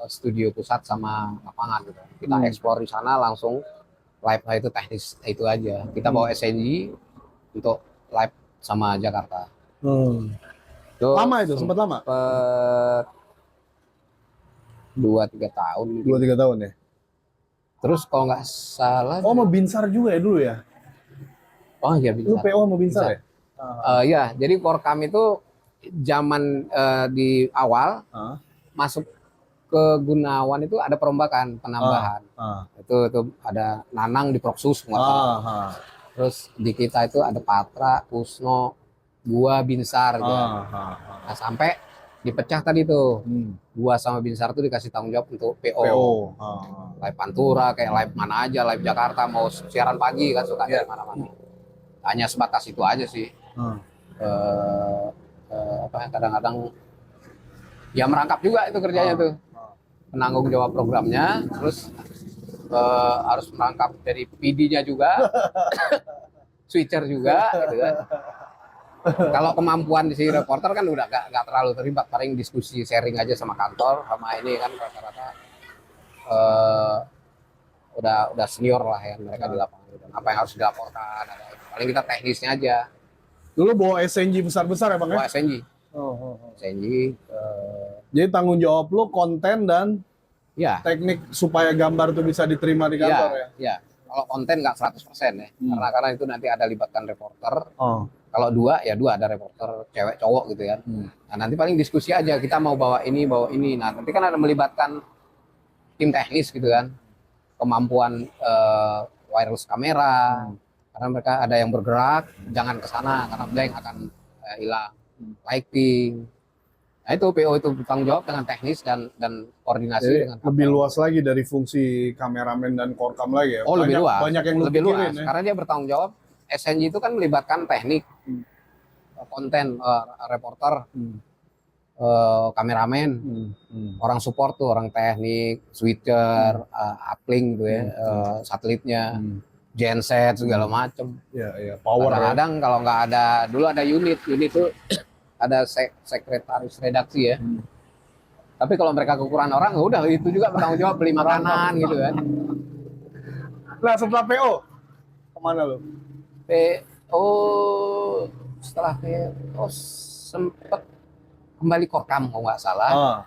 studio pusat sama lapangan gitu. Kita eksplor di sana langsung live lah, itu teknis itu aja. Kita bawa SNG untuk live sama Jakarta. Lama itu, sempat lama? 2-3 tahun. 2-3 tahun ya? Terus kalau nggak salah. Oh, mau Binsar juga ya dulu ya? Oh iya, Binsar. Lu PO mau Binsar ya? Ya, jadi korkam itu zaman di awal masuk ke Gunawan itu ada perombakan penambahan. Itu ada Nanang di Proxus, terus di kita itu ada Patra, Kusno, gua, Binsar gitu. Nah, sampai dipecah tadi tuh. Gua sama Binsar tuh dikasih tanggung jawab untuk PO. Live Pantura, kayak live mana aja, live Jakarta, mau siaran pagi kan suka dari mana-mana. Hanya sebatas itu aja sih. Kadang-kadang ya merangkap juga itu kerjanya tuh. Penanggung jawab programnya, terus harus merangkap dari PD-nya juga, switcher juga gitu kan. Kalau kemampuan di si reporter kan udah nggak terlalu terlibat, paling diskusi sharing aja sama kantor sama ini kan rata-rata eh, udah senior lah ya mereka di lapangan gitu. Apa yang harus dilaporkan, paling kita teknisnya aja. Dulu bawa SNG besar-besar ya Bang ya? Bawa SNG. SNG. Jadi tanggung jawab lu konten dan Ya, teknik supaya gambar tuh bisa diterima di kantor ya? ya. Kalau konten nggak 100% ya, karena itu nanti ada libatkan reporter. Oh. Kalau dua ada reporter cewek cowok gitu ya. Nah nanti paling diskusi aja kita mau bawa ini. Nah nanti kan ada melibatkan tim teknis gitu kan, kemampuan wireless kamera, karena mereka ada yang bergerak, jangan ke sana karena blank akan hilang. Lighting. Nah itu PO itu bertanggung jawab dengan teknis dan koordinasi Jadi dengan lebih luas lagi dari fungsi kameramen dan korkam lagi ya? Oh lebih luas. Banyak yang lebih luas ya? karena dia bertanggung jawab. SNG itu kan melibatkan teknik, konten, reporter, kameramen, orang support tuh, orang teknik, switcher, uplink tuh ya, satelitnya, genset segala macem. Ya, power. Kadang-kadang kalau nggak ada, dulu ada unit tuh ada sekretaris redaksi ya. Tapi kalau mereka kekurangan orang, udah itu juga bertanggung jawab beli makanan gitu kan. Nah setelah PO kemana lu? PO setelah PO sempet kembali Korkam kalau nggak salah.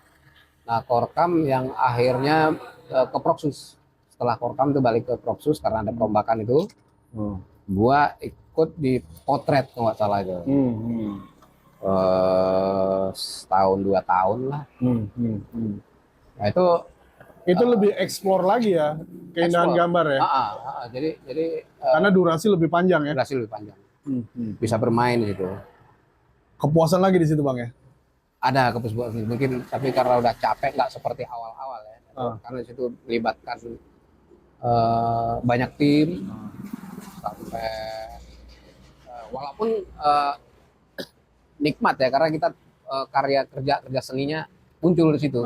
Nah Korkam yang akhirnya ke Propsus. Setelah Korkam tuh balik ke Propsus karena ada perombakan itu. Gua ikut di potret kalau nggak salah itu. Setahun 2 tahun lah. Nah itu lebih eksplor lagi ya keindahan gambar ya. Jadi karena durasi lebih panjang ya. Durasi lebih panjang. Bisa bermain gitu. Kepuasan lagi di situ Bang ya. Ada kepuasan mungkin, tapi karena udah capek nggak seperti awal-awal ya. Karena di situ melibatkan banyak tim sampai walaupun nikmat ya karena kita karya kerja seninya muncul di situ.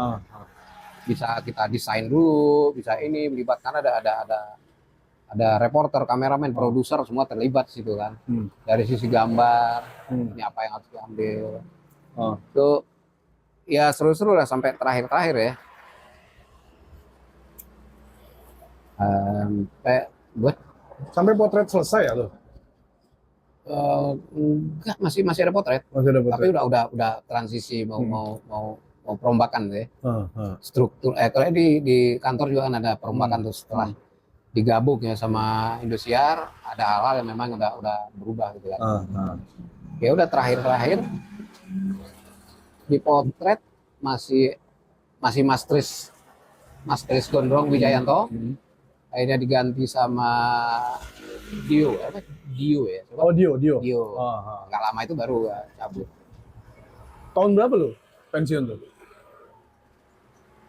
Bisa kita desain dulu, bisa ini melibatkan ada reporter, kameramen, produser semua terlibat di situ kan. Dari sisi gambar, ini apa yang harus diambil. Itu ya seru-seru lah sampai terakhir ya. Sampai potret selesai ya lo? Enggak, masih ada potret. Tapi udah transisi mau perombakan ya. Struktur kalau di kantor juga kan ada perombakan tuh setelah digabung ya sama Indosiar, ada hal-hal yang memang udah berubah gitu kan. Ya udah terakhir di potret masih Mas Tris Gondrong Wijayanto. Akhirnya diganti sama Dio ya. Dio. Nggak lama itu baru cabut. Tahun berapa lo pensiun tuh?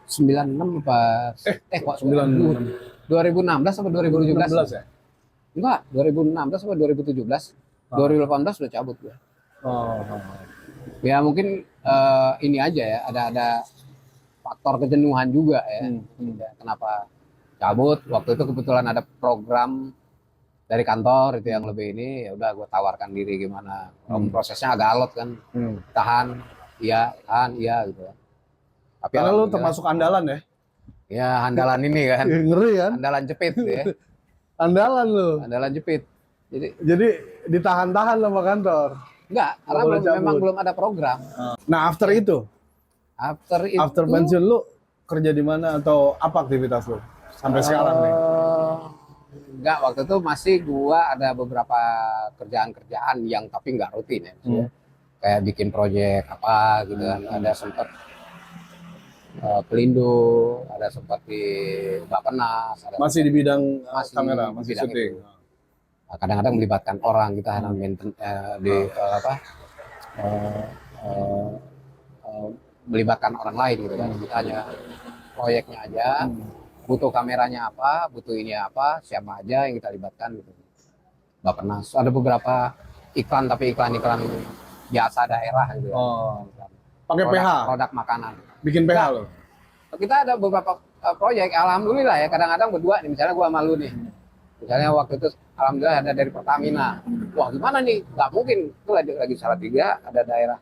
96 apa? Kok 96? 2016 atau 2017? 16 ya? Enggak, 2016 atau 2017. 2018 udah cabut ya. Ya mungkin ini aja ya, ada faktor kejenuhan juga ya. Kenapa cabut? Waktu itu kebetulan ada program dari kantor itu yang lebih ini, ya udah gue tawarkan diri gimana. Prosesnya agak alot kan. Tahan gitu. Tapi karena lu termasuk andalan ya? Ya andalan ini kan. Ngeri kan? Andalan jepit ya. Andalan lu. Andalan jepit. Jadi ditahan-tahan sama kantor. Enggak, karena memang belum ada program. Nah, after itu pensiun lu kerja di mana atau apa aktivitas lu sampai sekarang nih? Enggak, waktu itu masih gua ada beberapa kerjaan yang tapi nggak rutin ya. Kayak bikin proyek apa gitu kan. Ada sempat Pelindo, ada sempat di Bappenas. Masih di bidang kamera, masih bidang syuting. Kadang-kadang melibatkan orang, kita hanya melibatkan orang lain gitu kan. Kita hanya proyeknya aja, butuh kameranya apa, butuh ini apa, siapa aja yang kita libatkan gitu. Bappenas ada beberapa iklan, tapi iklan biasa daerah gitu. Pakai PH? Produk makanan. Bikin PH lo? Kita ada beberapa proyek, alhamdulillah ya, kadang-kadang berdua nih, misalnya gua sama lu nih. Misalnya waktu itu alhamdulillah ada dari Pertamina. Wah gimana nih? Nggak mungkin. Itu lagi Salatiga, ada daerah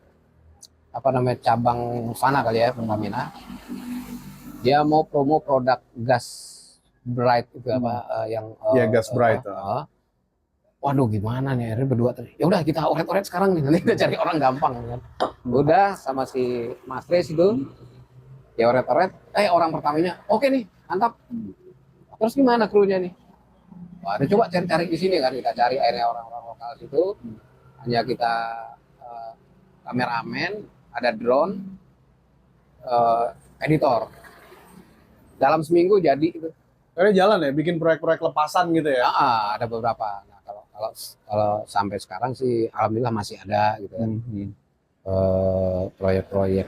apa namanya cabang sana kali ya Pertamina. Dia mau promo produk gas Bright itu apa yang Ya gas Bright. Waduh gimana nih, akhirnya berdua tadi. Ya udah kita oret-oret sekarang nih, nanti kita cari orang gampang kan. Udah sama si Mas Kris itu, ya oret-oret. Orang Pertamina, oke nih, mantap. Terus gimana krunya nih? Wah, ada coba cari-cari di sini kan, kita cari akhirnya orang-orang lokal situ. Hanya kita kameramen, ada drone, editor. Dalam seminggu jadi itu. Karena jalan ya, bikin proyek-proyek lepasan gitu ya? Ada beberapa. Nah, kalau sampai sekarang sih, alhamdulillah masih ada gitu kan. Proyek-proyek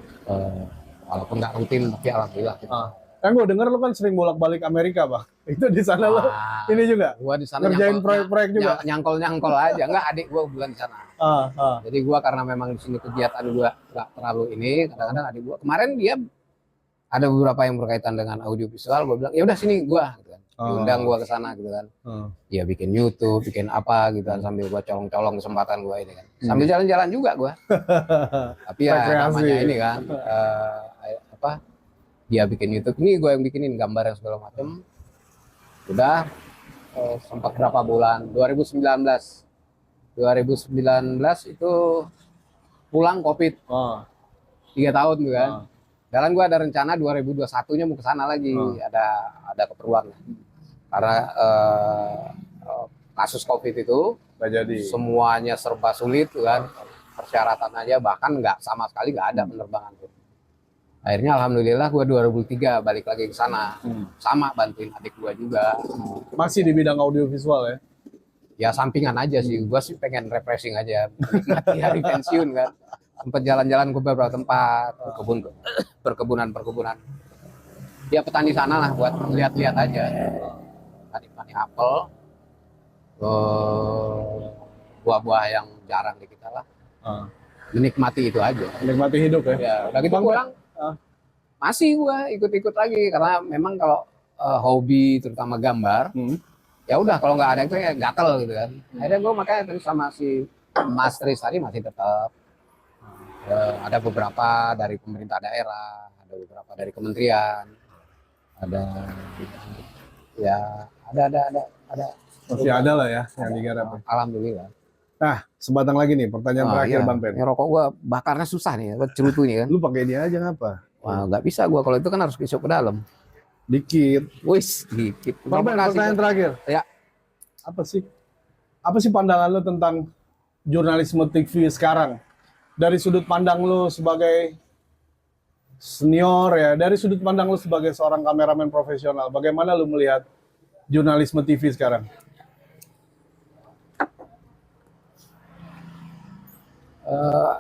walaupun nggak rutin, tapi alhamdulillah. Gitu. Kan gue denger lu kan sering bolak-balik Amerika, Bang. Itu di sana lo ini juga? Gua di sana ngerjain proyek-proyek juga? Nyangkol aja. Enggak, adik gua bulan di sana. Jadi gua karena memang di sini kegiatan gua nggak terlalu ini, kadang-kadang adik gua kemarin dia ada beberapa yang berkaitan dengan audiovisual, gue bilang ya udah sini gua gitu kan. Diundang gua ke sana gitu kan. Ya bikin YouTube, bikin apa gitu kan, sambil gua colong-colong kesempatan gua ini kan. Sambil jalan-jalan juga gua. Tapi ya namanya ini kan dia bikin YouTube, ini gua yang bikinin gambar yang segala macam. Udah sempat berapa bulan 2019 itu pulang COVID 3 tahun gitu kan. Jalan gue ada rencana 2021-nya mau ke sana lagi, ada keperluan. Karena kasus COVID itu semuanya serba sulit kan, persyaratan aja bahkan nggak sama sekali nggak ada penerbangan. Akhirnya alhamdulillah gue 2003 balik lagi ke sana, sama bantuin adik gue juga. Masih di bidang audiovisual ya? Ya sampingan aja sih, gue sih pengen refreshing aja, menikmati hari pensiun kan. Sempat jalan-jalan ke beberapa tempat, perkebunan. Ya petani sana lah buat lihat-lihat aja. Petani apel, buah-buah yang jarang di kita lah. Menikmati itu aja. Menikmati hidup ya? Ya udah gitu pulang. Masih gua ikut-ikut lagi karena memang kalau hobi terutama gambar, ya udah kalau nggak ada itu ya gatel gitu kan. Akhirnya gua makanya terus sama si Mas Tris tadi masih tetap. Ada beberapa dari pemerintah daerah, ada beberapa dari kementerian, ada masih ada lah ya yang digarap. Alhamdulillah. Nah, sebatang lagi nih pertanyaan terakhir Bang Pen. Ini rokok gua bakarnya susah nih, buat cerutu nih kan. Lu pakai ini aja ngapa? Wah, nggak bisa gua kalau itu kan harus isuk ke dalam. Dikit. Wis, dikit. Bang Pen, pertanyaan terakhir. Ya. Apa sih pandangan lu tentang jurnalisme TV sekarang? Dari sudut pandang lu sebagai senior ya, dari sudut pandang lu sebagai seorang kameramen profesional, bagaimana lu melihat jurnalisme TV sekarang?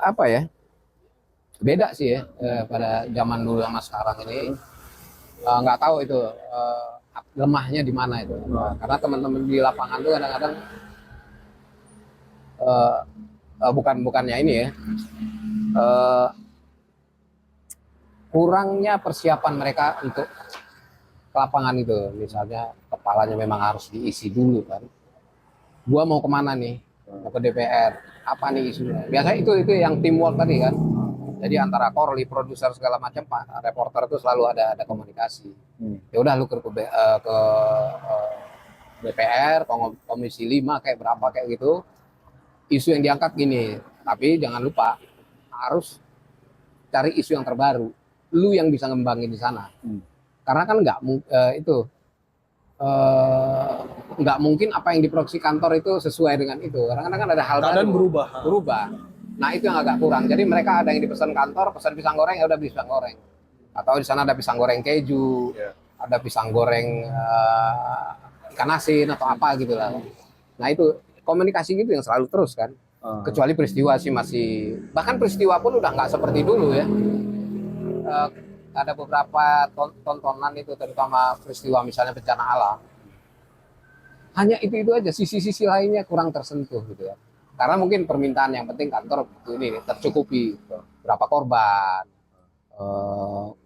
Apa ya? Beda sih ya pada zaman dulu sama sekarang ini. Nggak tahu itu lemahnya di mana itu. Karena teman-teman di lapangan tuh kadang-kadang bukannya ini ya, kurangnya persiapan mereka untuk ke lapangan itu. Misalnya kepalanya memang harus diisi dulu kan. Gua mau kemana nih? Mau ke DPR. Apa nih isunya? Biasanya itu yang teamwork tadi kan. Jadi antara korli, produser segala macam, Pak reporter itu selalu ada komunikasi. Ya udah lu ke DPR, komisi 5 kayak berapa kayak gitu. Isu yang diangkat gini, tapi jangan lupa harus cari isu yang terbaru. Lu yang bisa ngembangin di sana. Karena kan nggak mungkin apa yang diproduksi kantor itu sesuai dengan itu. Kadang-kadang kan ada hal baru berubah. Nah itu yang agak kurang. Jadi mereka ada yang dipesan kantor, pesan pisang goreng, ya udah beli pisang goreng. Atau di sana ada pisang goreng keju, ada pisang goreng ikan asin atau apa gitu lah. Nah itu komunikasi gitu yang selalu terus kan. Kecuali peristiwa sih masih, bahkan peristiwa pun udah nggak seperti dulu ya. Ada beberapa tontonan itu, terutama peristiwa misalnya bencana alam. Hanya itu aja, sisi-sisi lainnya kurang tersentuh gitu ya. Karena mungkin permintaan yang penting kantor ini tercukupi, berapa korban,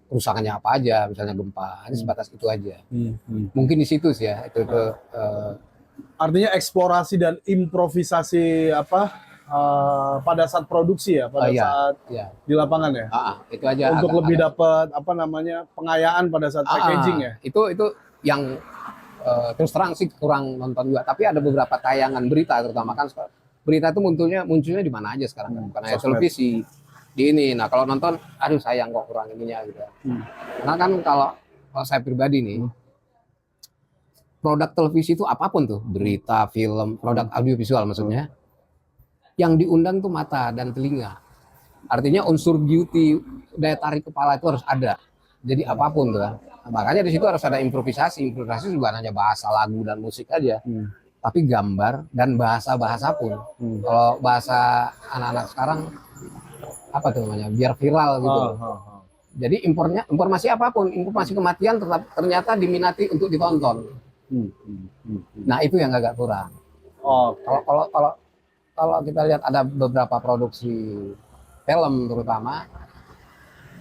kerusakannya apa aja, misalnya gempa, ini sebatas itu aja. Mungkin di situ sih ya, itu Artinya eksplorasi dan improvisasi pada saat produksi ya, pada Iya, saat iya. di lapangan ya. Itu aja Untuk agak, lebih dapat pengayaan pada saat packaging ya. Itu yang terus terang sih kurang nonton juga. Tapi ada beberapa tayangan berita, terutama kan berita itu munculnya di mana aja sekarang kan, bukan hanya Sosmed. televisi di ini. Nah kalau nonton, aduh sayang kok kurang ininya gitu. Karena kan kalau saya pribadi nih, produk televisi itu apapun tuh, berita, film, produk audiovisual maksudnya, yang diundang tuh mata dan telinga. Artinya unsur beauty, daya tarik kepala itu harus ada. Jadi apapun tuh kan. Nah, makanya di situ harus ada improvisasi. Improvisasi bukan hanya bahasa lagu dan musik aja, tapi gambar dan bahasa-bahasa pun. Kalau bahasa anak-anak sekarang apa tuh namanya? Biar viral gitu. Jadi informasi apapun, informasi kematian ternyata diminati untuk ditonton. Nah itu yang agak kurang. Kalau kita lihat ada beberapa produksi film terutama,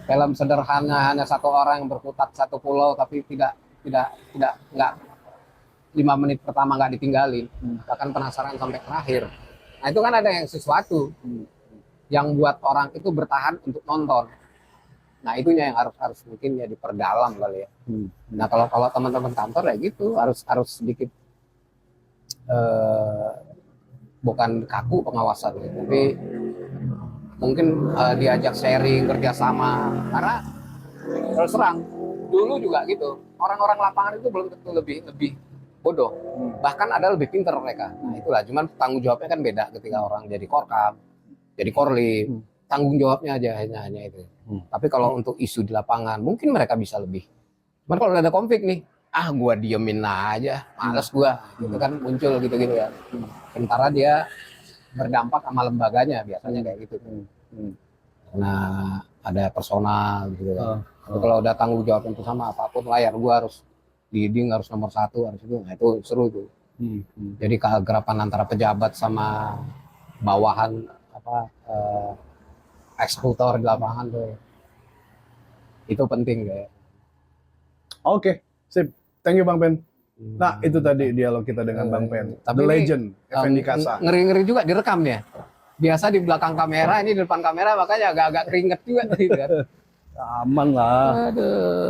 film sederhana hanya satu orang yang berkutat satu pulau tapi nggak 5 menit pertama nggak ditinggalin, bahkan penasaran sampai terakhir. Nah itu kan ada yang sesuatu yang buat orang itu bertahan untuk nonton. Nah itunya yang harus mungkin ya diperdalam kali ya. Nah kalau teman-teman kantor ya gitu harus sedikit bukan kaku pengawasan, tapi mungkin diajak sharing kerjasama. Karena terus terang dulu juga gitu, orang-orang lapangan itu belum tentu lebih bodoh, bahkan ada lebih pintar mereka. Nah itulah, cuman tanggung jawabnya kan beda ketika orang jadi korkam, jadi korlim, tanggung jawabnya aja hanya itu. Tapi kalau untuk isu di lapangan mungkin mereka bisa lebih. Cuman kalau ada konflik nih, gua diemin aja, males gua, gitu kan muncul gitu-gitu ya. Sementara dia berdampak sama lembaganya biasanya kayak gitu. Nah ada personal gitu kan. Kalau udah tanggung jawab itu sama apapun layar, gua harus leading, harus nomor 1, harus itu. Nah itu seru tuh. Jadi keakraban antara pejabat sama bawahan eksekutor di lapangan tuh, itu penting kayak. Oke, sip. Thank you Bang Pen. Nah itu tadi dialog kita dengan Bang Pen, The Legend, Effendi Kasa. Ngeri-ngeri juga direkam ya. Biasa di belakang kamera, ini di depan kamera makanya agak-agak keringet juga gitu kan. Aman lah. Aduh.